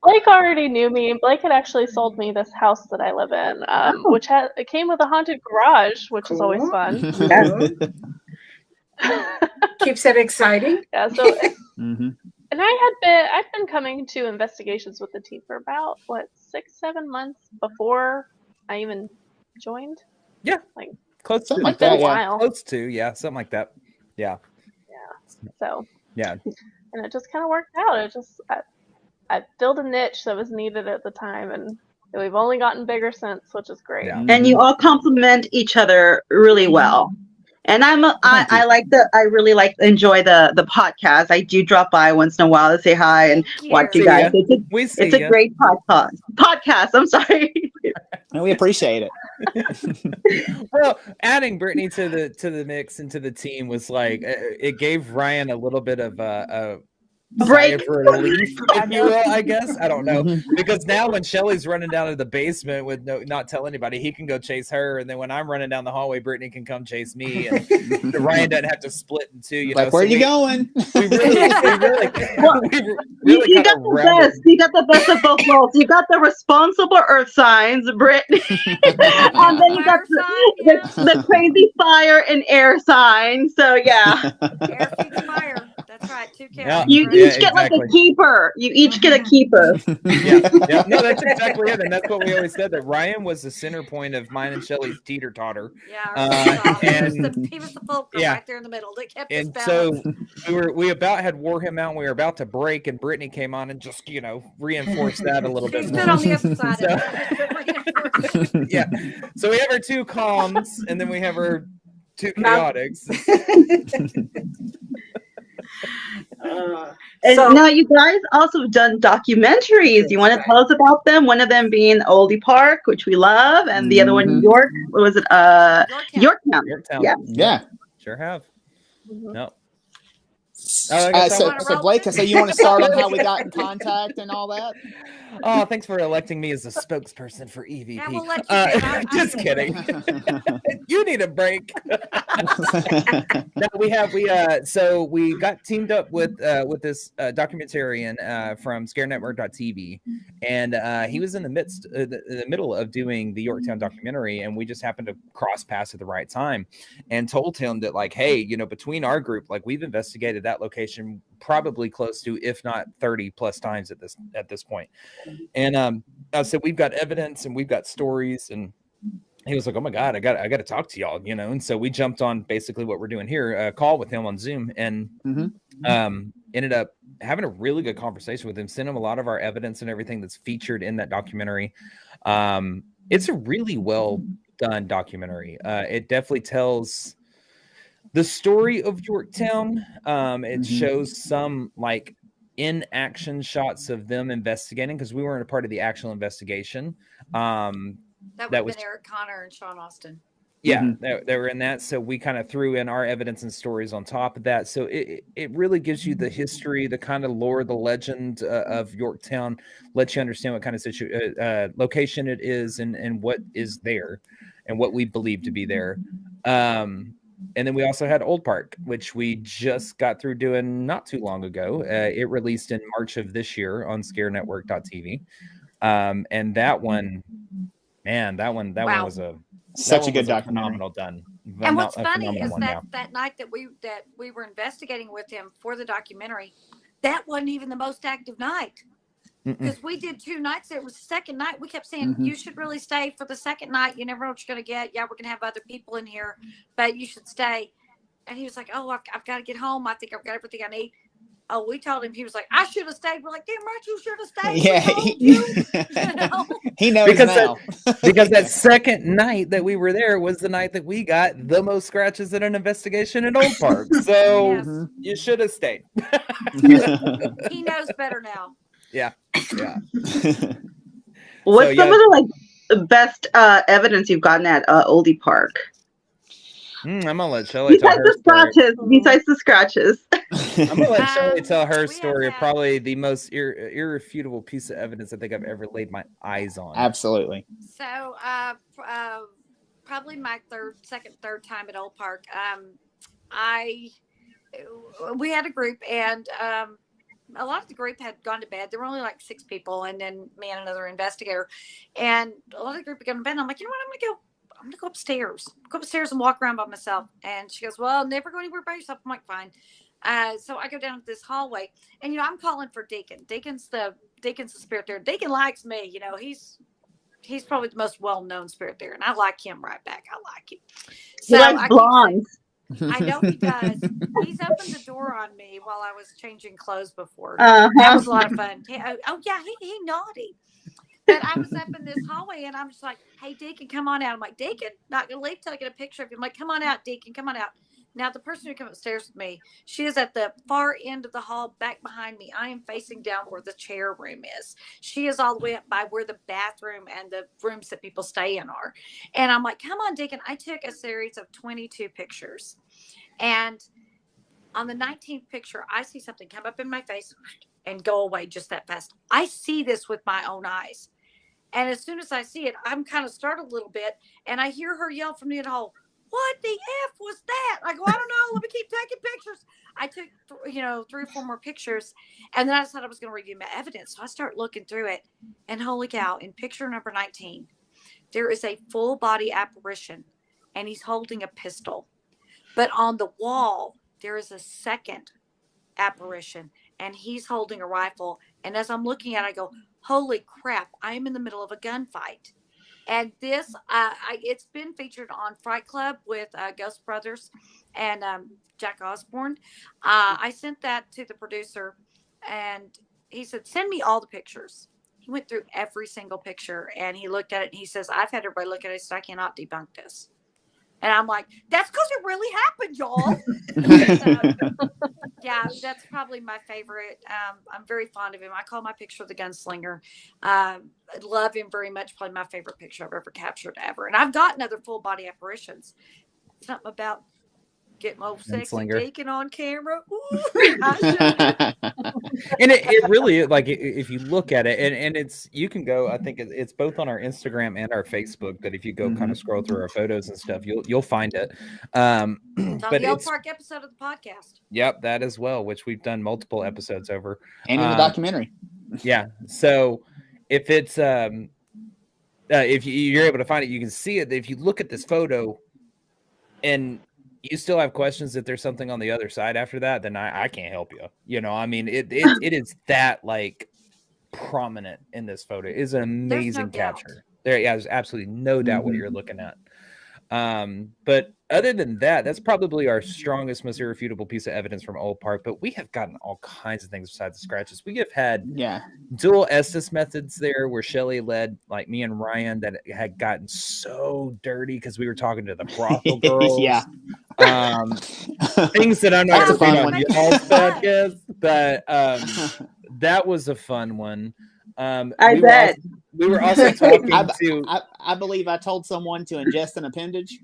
Blake already knew me. Blake had actually sold me this house that I live in, which it came with a haunted garage, which is always fun. Keeps it exciting. Yeah, so and I've been coming to investigations with the team for about 6-7 months before I even joined. Yeah, like close to like that. Close to something like that. Yeah. So and it just kind of worked out. It just I filled a niche that was needed at the time, and we've only gotten bigger since, which is great. And you all complement each other really well. And I really enjoy the podcast. I do drop by once in a while to say hi and watch you guys. It's a great podcast. I'm sorry. And we appreciate it. Well, adding Brittani to the mix and to the team was like, it gave Ryan a little bit of a break of relief, if you will, I guess. I don't know. Because now when Shelly's running down to the basement with not tell anybody, he can go chase her. And then when I'm running down the hallway, Brittani can come chase me. And Ryan doesn't have to split in two. Where are you going? You got the best. You got the best of both worlds. You got the responsible earth signs, Brittani. And then you got the crazy fire and air sign. So air feeds fire. That's right. 2 cats. You each get like a keeper. You each get a keeper. No, that's exactly it. And that's what we always said, that Ryan was the center point of mine and Shelly's teeter-totter. And he was the fulcrum right there in the middle that kept us balanced. So we about had wore him out, and we were about to break, and Brittani came on and just reinforced that a little bit more. On the other side of it. So we have our 2 calms, and then we have our 2 chaotics. And now you guys also have done documentaries. You want to tell us about them? One of them being Oldie Park, which we love, and the other one, New York. What was it? Yorktown. Yeah. Sure have. No. So Blake, so you want to start on how we got in contact and all that? Oh, thanks for electing me as a spokesperson for EVP. Yeah, we'll let you just kidding. You need a break. So we got teamed up with this documentarian from ScareNetwork.tv, and he was in the middle of doing the Yorktown documentary, and we just happened to cross paths at the right time, and told him that, like, hey, between our group, like, we've investigated that location probably close to, if not 30 plus times at this point. And I said, we've got evidence and we've got stories, and he was like, oh my God, I got to talk to y'all, and so we jumped on basically what we're doing here, a call with him on Zoom, and ended up having a really good conversation with him, sent him a lot of our evidence and everything that's featured in that documentary. It's a really well done documentary. It definitely tells the story of Yorktown. It shows some like in action shots of them investigating, because we weren't a part of the actual investigation. That would have been Eric Connor and Sean Austin. Yeah, they were in that. So we kind of threw in our evidence and stories on top of that. So it really gives you the history, the kind of lore, the legend of Yorktown, lets you understand what kind of location it is, and what is there and what we believe to be there. And then we also had Old Park, which we just got through doing not too long ago. It released in March of this year on scarenetwork.tv. And that one, man, that one was such a good documentary. Phenomenal done. And what's funny is that night that we were investigating with him for the documentary, that wasn't even the most active night. Because we did 2 nights. It was the second night. We kept saying, you should really stay for the second night. You never know what you're going to get. Yeah, we're going to have other people in here, but you should stay. And he was like, oh, I've got to get home. I think I've got everything I need. Oh, we told him. He was like, I should have stayed. We're like, damn right, you should have stayed. Yeah. He knows now. Because that second night that we were there was the night that we got the most scratches in an investigation in Old Park. So you should have stayed. He knows better now. Yeah. What's some of the best evidence you've gotten at Oldie Park? I'm gonna let Shelly tell her story. Besides the scratches, I'm gonna let Shelly tell her story. Probably the most irrefutable piece of evidence I think I've ever laid my eyes on. Absolutely. So, probably my third time at Old Park. We had a group, and a lot of the group had gone to bed. There were only like 6 people, and then me and another investigator. And a lot of the group had gone to bed. And I'm like, you know what? I'm gonna go upstairs. Go upstairs and walk around by myself. And she goes, well, never go anywhere by yourself. I'm like, fine. So I go down this hallway, and I'm calling for Deacon. Deacon's the spirit there. Deacon likes me. He's probably the most well-known spirit there, and I like him right back. I like him. So he likes blondes. I know he does. He's opened the door on me while I was changing clothes before. That was a lot of fun. Oh yeah, he naughty. But I was up in this hallway, and I'm just like, hey, Deacon, come on out. I'm like, Deacon, not going to leave till I get a picture of you. I'm like, come on out, Deacon, come on out. Now, the person who came upstairs with me, she is at the far end of the hall back behind me. I am facing down where the chair room is. She is all the way up by where the bathroom and the rooms that people stay in are. And I'm like, come on, Deacon. I took a series of 22 pictures. And on the 19th picture, I see something come up in my face and go away just that fast. I see this with my own eyes. And as soon as I see it, I'm kind of startled a little bit. And I hear her yell from the end hall, what the F was that? I go, I don't know. Let me keep taking pictures. I took, 3 or 4 more pictures. And then I decided I was going to review my evidence. So I start looking through it. And holy cow, in picture number 19, there is a full body apparition. And he's holding a pistol. But on the wall, there is a second apparition. And he's holding a rifle. And as I'm looking at it, I go, holy crap, I am in the middle of a gunfight. And this, it's been featured on Fright Club with Ghost Brothers and Jack Osborne. I sent that to the producer, and he said, send me all the pictures. He went through every single picture, and he looked at it, and he says, I've had everybody look at it, so I cannot debunk this. And I'm like, that's because it really happened, y'all. Yeah, that's probably my favorite. I'm very fond of him. I call my picture the gunslinger. I love him very much. Probably my favorite picture I've ever captured ever. And I've gotten other full body apparitions. Something about getting old sexy Deacon on camera. Ooh, and it really, like, if you look at it, and it's, you can go, I think it's both on our Instagram and our Facebook, that if you go kind of scroll through our photos and stuff, you'll find it. It's on the Old Park episode of the podcast. Yep, that as well, which we've done multiple episodes over. And in the documentary. Yeah. So if it's if you're able to find it, you can see it. If you look at this photo and you still have questions if there's something on the other side after that, then I can't help you. I mean, it is that, like, prominent in this photo. It is an amazing capture. There's absolutely no doubt what you're looking at. But other than that, that's probably our strongest, most irrefutable piece of evidence from Old Park. But we have gotten all kinds of things besides the scratches. We have had dual Estes methods there, where Shelly led, like, me and Ryan, that had gotten so dirty because we were talking to the brothel girls. Things that I'm not going to read on y'all's podcast, but that was a fun one. I bet. We were also talking to. I believe I told someone to ingest an appendage.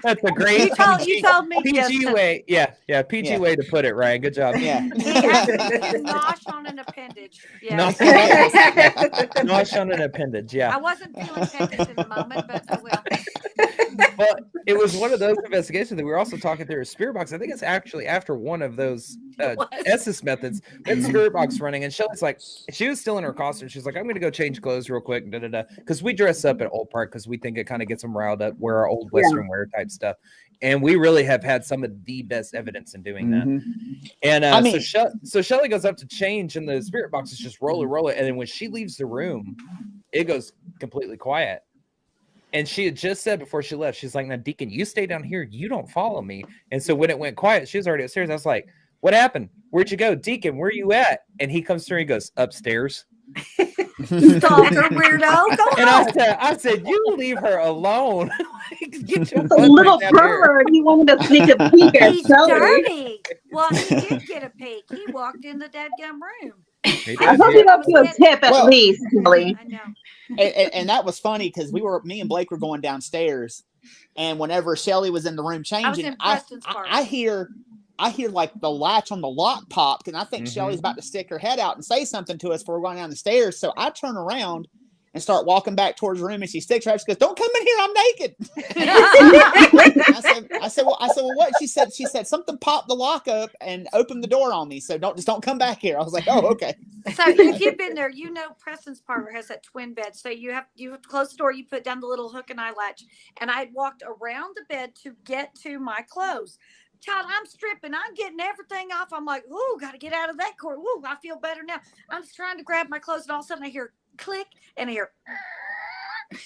That's a great you told me PG way. Yeah, PG way to put it, Ryan. Good job. Yeah. He actually nosh on an appendage. Yeah. Nosh on an appendage. Yeah. I wasn't feeling appendage in the moment, but I will. Well, it was one of those investigations that we were also talking through a spirit box. I think it's actually after one of those Estes methods, we had the spirit box running, and Shelly's like, she was still in her costume. She's like, I'm going to go change clothes real quick, because we dress up at Old Park because we think it kind of gets them riled up, wear our old Western wear type stuff. And we really have had some of the best evidence in doing that. And I mean, so Shelly goes up to change, and the spirit box is just roll it. And then when she leaves the room, it goes completely quiet. And she had just said before she left, she's like, now, Deacon, you stay down here. You don't follow me. And so when it went quiet, she was already upstairs. I was like, what happened? Where'd you go? Deacon, where are you at? And he comes through and he goes, upstairs. Stalker weirdo. Go and I said, you leave her alone. Get your little pervert. He wanted to sneak a peek at He's dirty. Well, he did get a peek. He walked in the dadgum room. I hope he got you a tip at least, Shelly. I know. And that was funny because me and Blake were going downstairs, and whenever Shelly was in the room changing, I hear like the latch on the lock popped, and I think Shelly's about to stick her head out and say something to us before we're going down the stairs. So I turn around and start walking back towards the room, and she sticks her out. She goes, "Don't come in here, I'm naked." I said, well, what? She said something popped the lock up and opened the door on me. So don't come back here. I was like, oh, okay. So if you've been there, you know Preston's parlor has that twin bed. So you have to close the door, you put down the little hook and eye latch, and I had walked around the bed to get to my clothes. Child, I'm stripping. I'm getting everything off. I'm like, ooh, got to get out of that cord. Ooh, I feel better now. I'm just trying to grab my clothes, and all of a sudden I hear click, and I hear,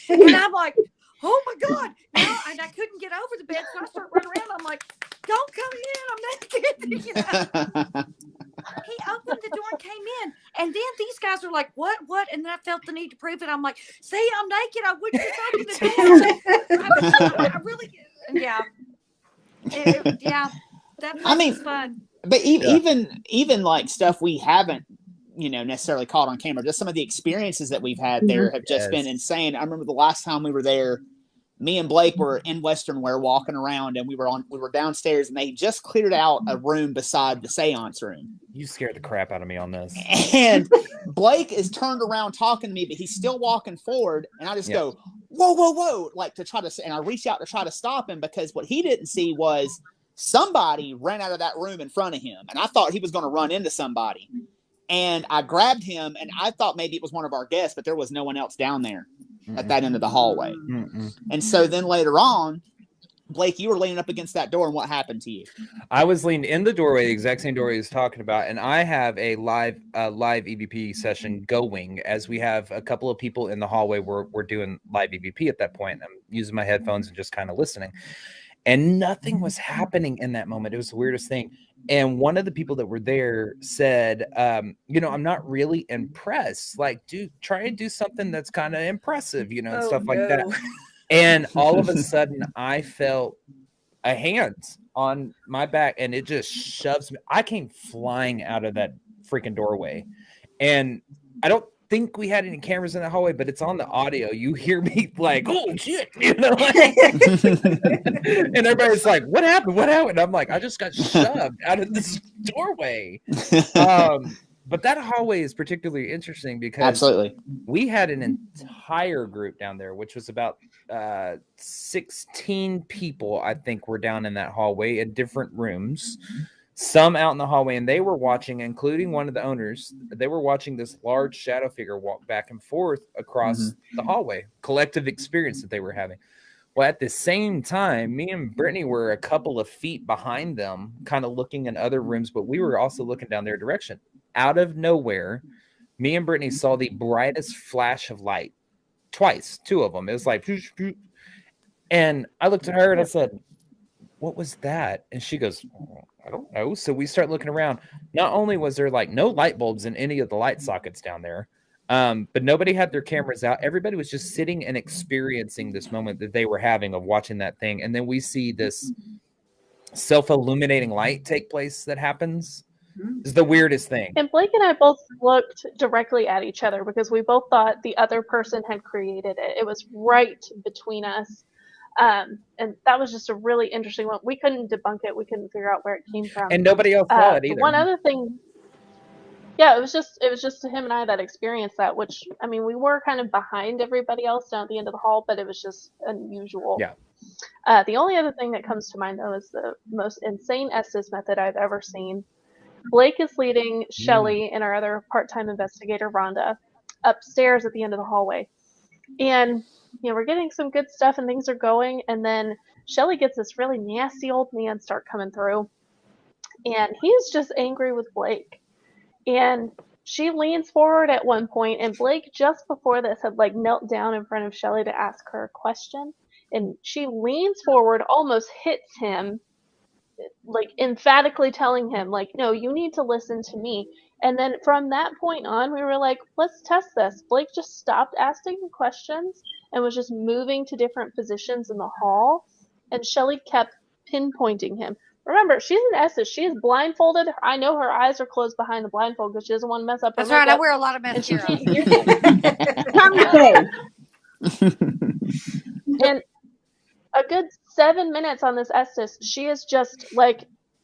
and I'm like, oh my God. And I couldn't get over the bed, so I start running around. I'm like, don't come in. I'm naked. He opened the door and came in. And then these guys are like, what? And then I felt the need to prove it. I'm like, see, I'm naked. I wouldn't just open the door. I really, yeah. That was fun. But even like stuff we haven't, necessarily caught on camera, just some of the experiences that we've had there have just been insane. I remember the last time we were there, me and Blake were in Western wear walking around, and we were downstairs, and they just cleared out a room beside the seance room. You scared the crap out of me on this. And Blake is turned around talking to me, but he's still walking forward, and I just go, whoa, like to try to, and I reach out to try to stop him, because what he didn't see was somebody ran out of that room in front of him, and I thought he was going to run into somebody. And I grabbed him, and I thought maybe it was one of our guests, but there was no one else down there at that end of the hallway. And so then later on, Blake, you were leaning up against that door, and what happened to you? I was leaning in the doorway, the exact same doorway he was talking about, and I have a live EVP session going, as we have a couple of people in the hallway. We're doing live EVP at that point. I'm using my headphones and just kind of listening, and nothing was happening in that moment. It was the weirdest thing. And one of the people that were there said, I'm not really impressed. Like, try and do something that's kind of impressive, and stuff like that. And all of a sudden I felt a hand on my back, and it just shoves me. I came flying out of that freaking doorway. And I don't think we had any cameras in the hallway, but it's on the audio. You hear me like, oh shit, and everybody's like, what happened? I'm like, I just got shoved out of this doorway. But that hallway is particularly interesting because absolutely, we had an entire group down there, which was about 16 people, I think, were down in that hallway in different rooms. Some out in the hallway, and they were watching, including one of the owners, they were watching this large shadow figure walk back and forth across the hallway. Collective experience that they were having. Well, at the same time, me and Brittany were a couple of feet behind them, kind of looking in other rooms, but we were also looking down their direction. Out of nowhere, me and Brittany saw the brightest flash of light. Twice, two of them. It was like, and I looked at her and I said, what was that? And she goes, I don't know. So we start looking around. Not only was there like no light bulbs in any of the light sockets down there, but nobody had their cameras out. Everybody was just sitting and experiencing this moment that they were having of watching that thing. And then we see this self-illuminating light take place that happens. It's the weirdest thing. And Blake and I both looked directly at each other because we both thought the other person had created it. It was right between us. And that was just a really interesting one. We couldn't debunk it. We couldn't figure out where it came from. And nobody else saw it either. One other thing, it was just him and I that experienced that, which, I mean, we were kind of behind everybody else down at the end of the hall, but it was just unusual. Yeah. The only other thing that comes to mind, though, is the most insane Estes method I've ever seen. Blake is leading Shelly and our other part-time investigator, Rhonda, upstairs at the end of the hallway. And, we're getting some good stuff and things are going. And then Shelly gets this really nasty old man start coming through. And he's just angry with Blake. And she leans forward at one point, and Blake, just before this, had knelt down in front of Shelly to ask her a question. And she leans forward, almost hits him, emphatically telling him, no, you need to listen to me. And then from that point on, we were like, let's test this. Blake just stopped asking questions and was just moving to different positions in the hall. And Shelly kept pinpointing him. Remember, she's an Estes. She is blindfolded. I know her eyes are closed behind the blindfold because she doesn't want to mess up her makeup. That's right. I wear a lot of mascara. And she can't hear him. And a good 7 minutes on this Estes, she is just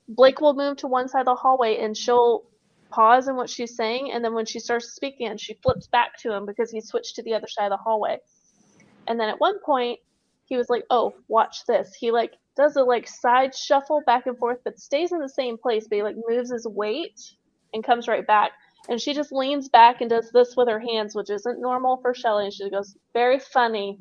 Blake will move to one side of the hallway and she'll pause in what she's saying, and then when she starts speaking and she flips back to him because he switched to the other side of the hallway. And then at one point he was like, oh, watch this. He does a side shuffle back and forth but stays in the same place, but he moves his weight and comes right back. And she just leans back and does this with her hands, which isn't normal for Shelly. And she goes, very funny.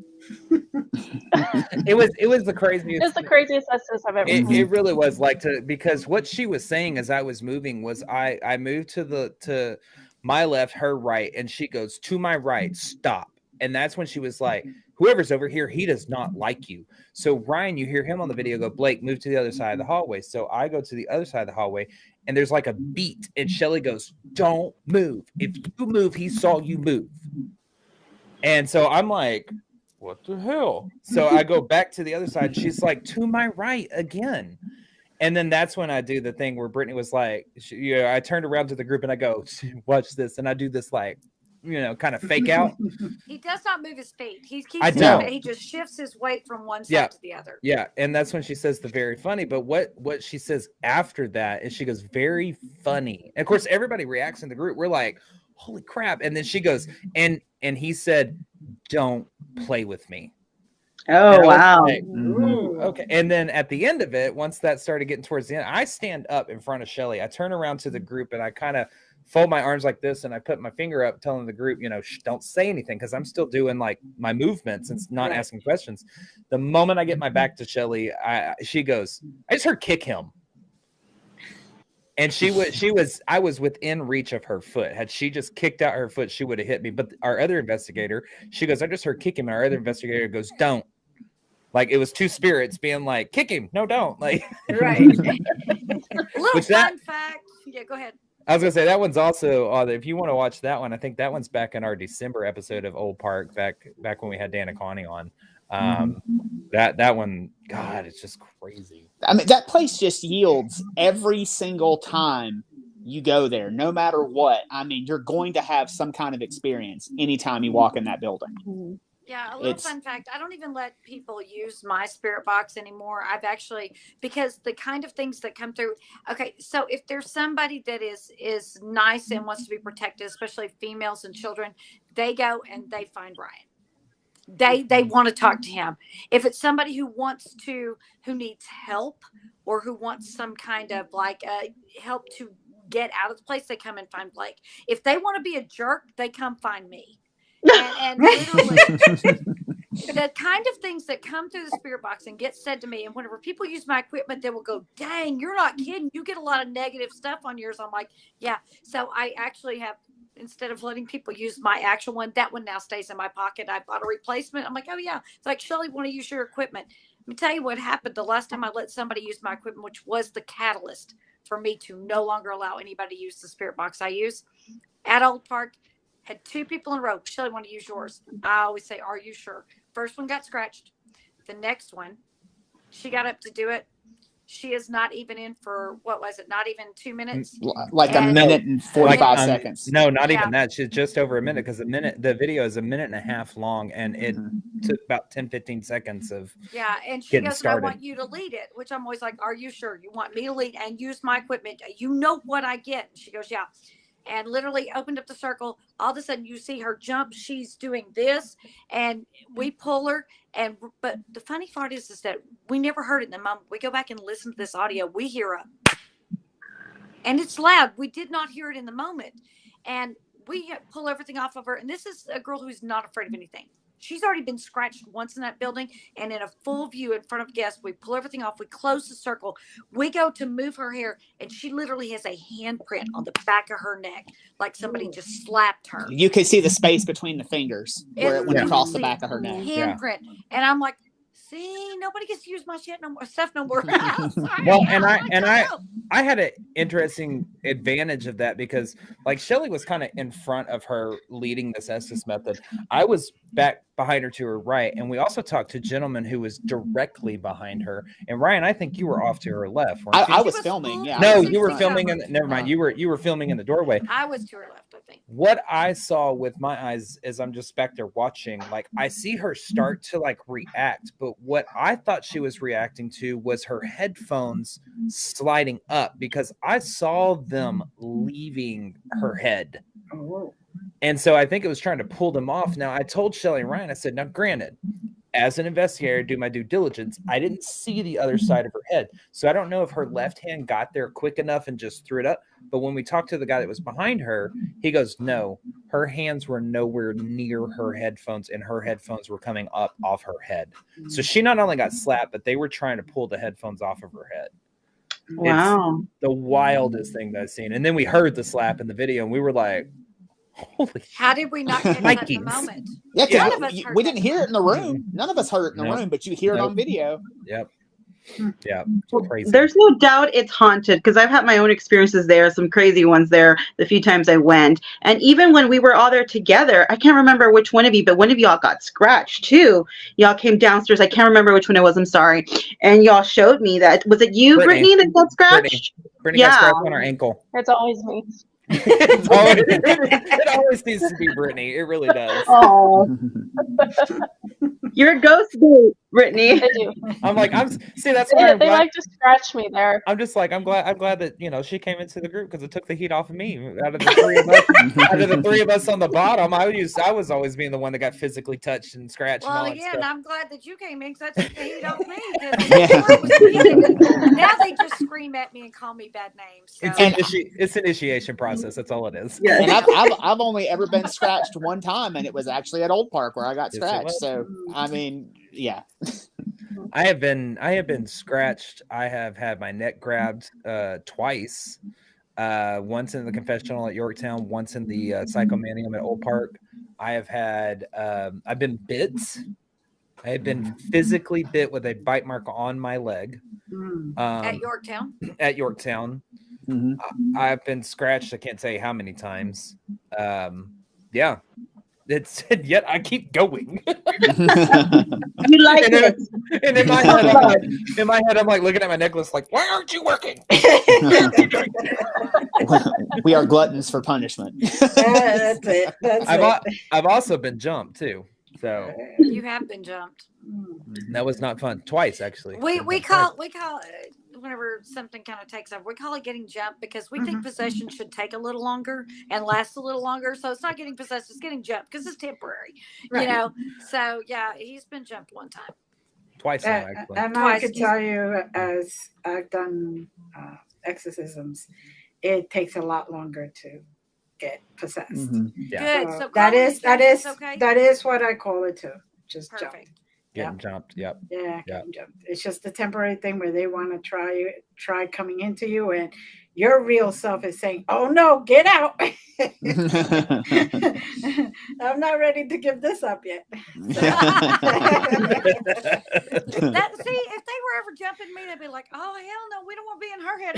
It was the craziest. It's the craziest Estes I've ever seen. It really was because what she was saying as I was moving was I moved to my left, her right, and she goes, to my right, stop. And that's when she was like, whoever's over here, he does not like you. So Ryan, you hear him on the video go, Blake, move to the other side of the hallway. So I go to the other side of the hallway, and there's a beat, and Shelly goes, don't move. If you move, he saw you move. And so I'm like, what the hell? So I go back to the other side, and she's like, to my right again. And then that's when I do the thing where Brittany was like, I turned around to the group and I go, watch this. And I do this kind of fake out. He does not move his feet. He keeps I know. He just shifts his weight from one side to the other. Yeah, and that's when she says the very funny. But what she says after that is she goes, very funny. And of course, everybody reacts in the group. We're like, holy crap. And then she goes, and he said, don't play with me. Oh, wow. Like, okay. And then at the end of it, once that started getting towards the end, I stand up in front of Shelly. I turn around to the group and I kind of fold my arms like this, and I put my finger up telling the group, don't say anything, because I'm still doing my movements and not asking questions. The moment I get my back to Shelly, she goes, I just heard kick him. And I was within reach of her foot. Had she just kicked out her foot, she would have hit me. But our other investigator, she goes, I just heard kick him. And our other investigator goes, don't. It was two spirits being like, kick him. No, don't. Right. Little fun fact. Yeah, go ahead. I was gonna say that one's also if you want to watch that one, I think that one's back in our December episode of Old Park, back when we had Dana Connie on. That one, God, it's just crazy. I mean, that place just yields every single time you go there, no matter what. I mean, you're going to have some kind of experience anytime you walk in that building. Yeah, a little fun fact. I don't even let people use my spirit box anymore. I've actually, because the kind of things that come through. Okay, so if there's somebody that is nice and wants to be protected, especially females and children, they go and they find Ryan. They want to talk to him. If it's somebody who needs help or who wants some kind of help to get out of the place, they come and find Blake. If they want to be a jerk, they come find me. And literally, the kind of things that come through the spirit box and get said to me, and whenever people use my equipment, they will go, dang, you're not kidding. You get a lot of negative stuff on yours. I'm like, yeah. So I actually have, instead of letting people use my actual one, that one now stays in my pocket. I bought a replacement. I'm like, oh, yeah. It's like, Shelly, want to use your equipment? Let me tell you what happened the last time I let somebody use my equipment, which was the catalyst for me to no longer allow anybody to use the spirit box I use. At Old Park, had two people in a row. Shelly, want to use yours? I always say, are you sure? First one got scratched. The next one, she got up to do it. She is not even in for, what was it? Not even 2 minutes? A minute and 45 seconds. No, not even that. She's just over a minute, because the video is a minute and a half long, and it took about 10, 15 seconds of and she goes, I want you to lead it, which I'm always like, are you sure? You want me to lead and use my equipment? You know what I get? And she goes, yeah. and literally opened up the circle. All of a sudden you see her jump. She's doing this and we pull her. But the funny part is that we never heard it in the moment. We go back and listen to this audio. We hear and it's loud. We did not hear it in the moment. And we pull everything off of her. And this is a girl who's not afraid of anything. She's already been scratched once in that building, and in a full view in front of guests, we pull everything off. We close the circle. We go to move her hair, and she literally has a handprint on the back of her neck, like somebody just slapped her. You can see the space between the fingers where it went across the back of her neck. Handprint. And I'm like, see, nobody gets to use my stuff no more. Well, and I had an interesting advantage of that because, like, Shelly was kind of in front of her leading this Estes method. I was back behind her to her right, and we also talked to a gentleman who was directly behind her. And Ryan, I think you were off to her left. I was filming. Yeah. No, you were filming. Never mind. You were filming in the doorway. I was to her left, I think. What I saw with my eyes as I'm just back there watching, like, I see her start to like react, but what I thought she was reacting to was her headphones sliding up because I saw them leaving her head. Oh. And so I think it was trying to pull them off. Now, I told Shelly and Ryan, I said, now, granted, as an investigator, do my due diligence, I didn't see the other side of her head. So I don't know if her left hand got there quick enough and just threw it up. But when we talked to the guy that was behind her, he goes, no, her hands were nowhere near her headphones, and her headphones were coming up off her head. So she not only got slapped, but they were trying to pull the headphones off of her head. Wow. It's the wildest thing that I've seen. And then we heard the slap in the video, and we were like, holy how did we not get that in the moment? Yeah, we didn't hear it in the room. None of us heard it in the room, but you hear it on video. Yep. Yeah. Crazy. There's no doubt it's haunted because I've had my own experiences there, some crazy ones there the few times I went. And even when we were all there together, I can't remember which one of you, but one of y'all got scratched too. Y'all came downstairs. I can't remember which one it was. I'm sorry. And y'all showed me that. Was it you, Brittany that got scratched? Brittany got scratched on her ankle. It's always me. It always needs to be Brittany. It really does. Oh, you're a ghost bait, Brittany. They do. I'm like, that's why they like to scratch me there. I'm just like, I'm glad that she came into the group because it took the heat off of me. Out of the three of us on the bottom, I was always being the one that got physically touched and scratched. Well, and again, I'm glad that you came in because that took the heat off me. Now they just scream at me and call me bad names. So. It's an initiation process. That's all it is. Yeah, and I've only ever been scratched one time, and it was actually at Old Park where I got scratched. So I mean, yeah. I have been scratched. I have had my neck grabbed twice. Once in the confessional at Yorktown, once in the Psychomanium at Old Park. I have had I've been bit. I have been physically bit with a bite mark on my leg. At Yorktown. At Yorktown. Mm-hmm. I've been scratched. I can't tell you how many times. Yeah. Yet I keep going. You like it. And in my head, I'm like looking at my necklace, like, why aren't you working? We are gluttons for punishment. That's it. I've also been jumped too. So you have been jumped. That was not fun. Twice, actually. We call it, whenever something kind of takes over, we call it getting jumped because we think possession should take a little longer and last a little longer. So it's not getting possessed, it's getting jumped because it's temporary, right. So yeah, he's been jumped one time. Twice now, actually. And I could tell you, as I've done exorcisms, it takes a lot longer to get possessed. Mm-hmm. Yeah. Good. So that is what I call it too. Just perfect. Jump. Getting jumped. Yep. Yeah, getting jumped. It's just a temporary thing where they want to try coming into you, and your real self is saying, "Oh no, get out! I'm not ready to give this up yet." See, if they were ever jumping me, they'd be like, "Oh hell no, we don't want to be in her head."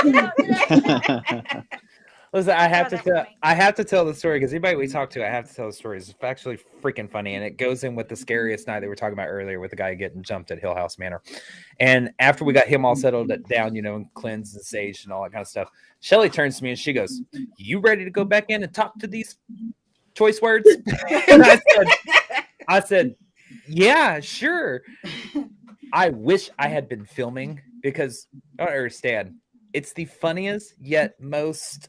Everybody out. Listen, I have to tell the story because anybody we talk to, I have to tell the story. It's actually freaking funny, and it goes in with the scariest night that we were talking about earlier with the guy getting jumped at Hill House Manor. And after we got him all settled down, and cleansed and saged and all that kind of stuff, Shelly turns to me and she goes, "You ready to go back in and talk to these choice words?" And I said, "Yeah, sure." I wish I had been filming because I don't understand. It's the funniest yet most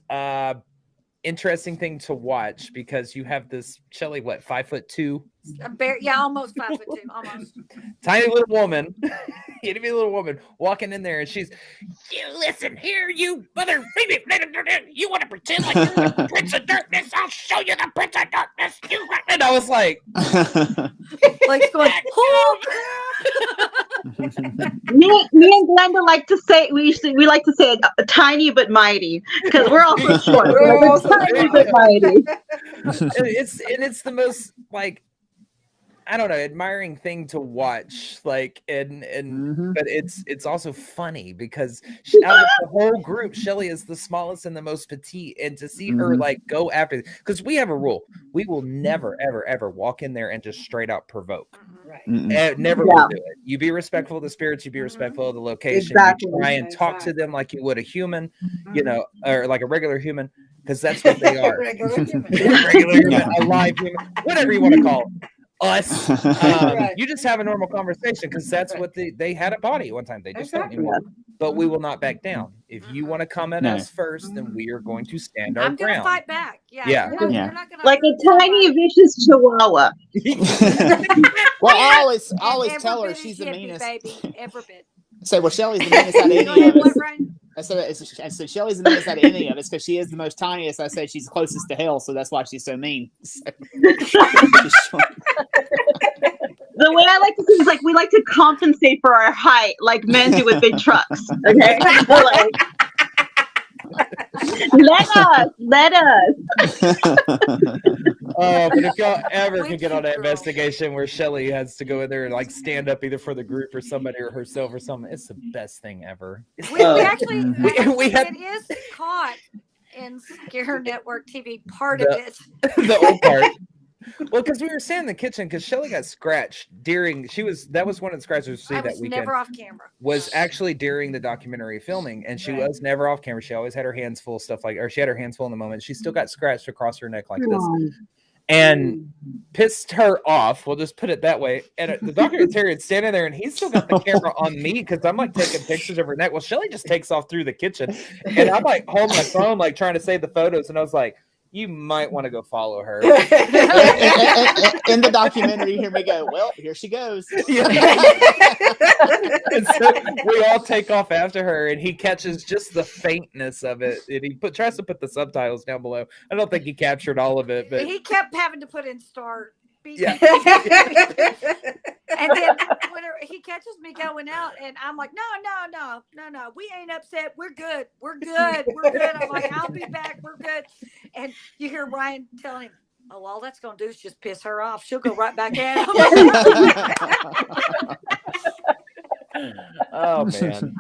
interesting thing to watch because you have this Shelly, what, 5'2"? Yeah, almost 5'2", almost. Tiny little woman, itty bitty little woman walking in there, and she's, you listen here, you mother, you want to pretend like you're the Prince of Darkness? I'll show you the Prince of Darkness. And I was like, like going, me and Glenda like to say we like to say tiny but mighty because we're also short. We're also tiny but mighty. It's the most like, I don't know, admiring thing to watch, like, and but it's also funny because out of the whole group, Shelly is the smallest and the most petite, and to see her like go after, because we have a rule: we will never, ever walk in there and just straight out provoke. Right? Never will do it. You be respectful of the spirits. You be respectful of the location. Exactly. You try and talk to them like you would a human, you know, or like a regular human, because that's what they are. regular human, a live human, whatever you want to call them. Us, you just have a normal conversation because that's what they had a body one time. They just don't anymore. But we will not back down. If you want to come at us first, then we are going to stand our ground. I'm going to fight back. Yeah. You're not gonna like a tiny vicious chihuahua. Well, I always tell her she's the meanest. Baby, every bit. So, well, Shelly's the meanest out of any of us. I said Shelly's the meanest out of any of us because she is the most tiniest. I said she's closest to hell, so that's why she's so mean. The way I like to say is like we like to compensate for our height, like men do with big trucks. Okay, like, let us. Oh, but if y'all ever can get on that investigation where Shelly has to go in there and like stand up either for the group or somebody or herself or something, it's the best thing ever. We actually it is caught in Scare Network TV part of it. The old part. Well, because we were standing in the kitchen because Shelly got scratched during that was one of the scratches we see that weekend. Never off camera. Was actually during the documentary filming, and she was never off camera. She always had her hands full, she had her hands full in the moment. She still got scratched across her neck like this. And pissed her off. We'll just put it that way. And the documentarian's standing there, and he's still got the camera on me because I'm like taking pictures of her neck. Well, Shelly just takes off through the kitchen, and I'm like holding my phone, like trying to save the photos. And I was like, you might want to go follow her. In the documentary, you hear me go, well, here she goes. Yeah. And so we all take off after her, and he catches just the faintness of it. And he tries to put the subtitles down below. I don't think he captured all of it, but he kept having to put in star. Yeah. And then whenever he catches me going out, and I'm like, no, we ain't upset. We're good. I'm like, I'll be back. We're good. And you hear Ryan telling him, oh, all that's going to do is just piss her off. She'll go right back at him. Oh, man.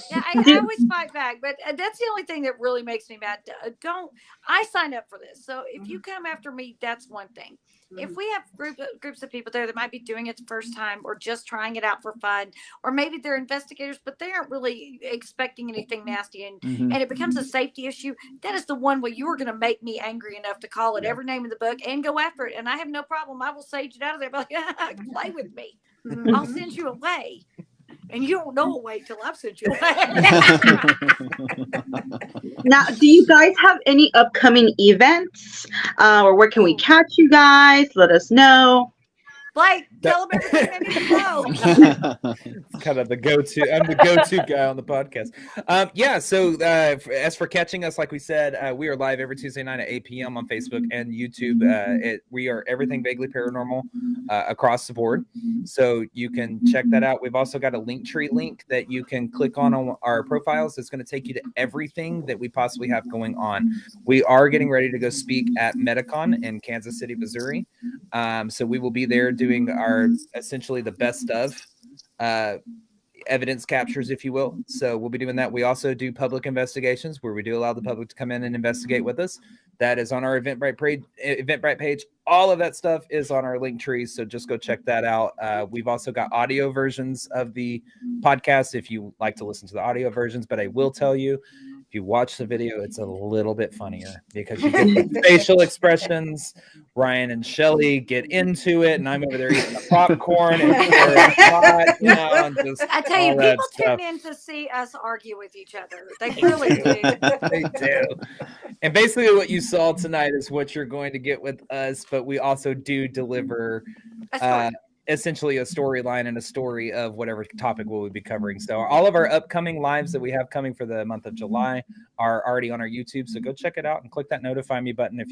Yeah, I always fight back, but that's the only thing that really makes me mad. I signed up for this. So if you come after me, that's one thing. If we have groups of people there that might be doing it the first time or just trying it out for fun, or maybe they're investigators, but they aren't really expecting anything nasty, and it becomes a safety issue, that is the one where you are going to make me angry enough to call it every name in the book and go after it. And I have no problem. I will sage it out of there. But like, play with me. I'll send you away. And you don't know a way till I've sent you away. Now, do you guys have any upcoming events? Or where can we catch you guys? Let us know. Blake, tell them everything they need to know. It's kind of the go-to. I'm the go-to guy on the podcast. So as for catching us, like we said, we are live every Tuesday night at 8 p.m. on Facebook and YouTube. We are Everything Vaguely Paranormal across the board. So you can check that out. We've also got a Linktree link that you can click on our profiles. It's going to take you to everything that we possibly have going on. We are getting ready to go speak at Metacon in Kansas City, Missouri. So we will be there doing our essentially the best of evidence captures, if you will. So we'll be doing that. We also do public investigations where we do allow the public to come in and investigate with us. That is on our Eventbrite page. All of that stuff is on our Linktree, so just go check that out. We've also got audio versions of the podcast if you like to listen to the audio versions, but I will tell you, if you watch the video, it's a little bit funnier because you get the facial expressions. Ryan and Shelly get into it, and I'm over there eating the popcorn and hot, and just I tell you, people tune in to see us argue with each other. They really do. They do. And basically what you saw tonight is what you're going to get with us, but we also do deliver essentially a storyline and a story of whatever topic we'll be covering. So all of our upcoming lives that we have coming for the month of July are already on our YouTube. So go check it out and click that notify me button if you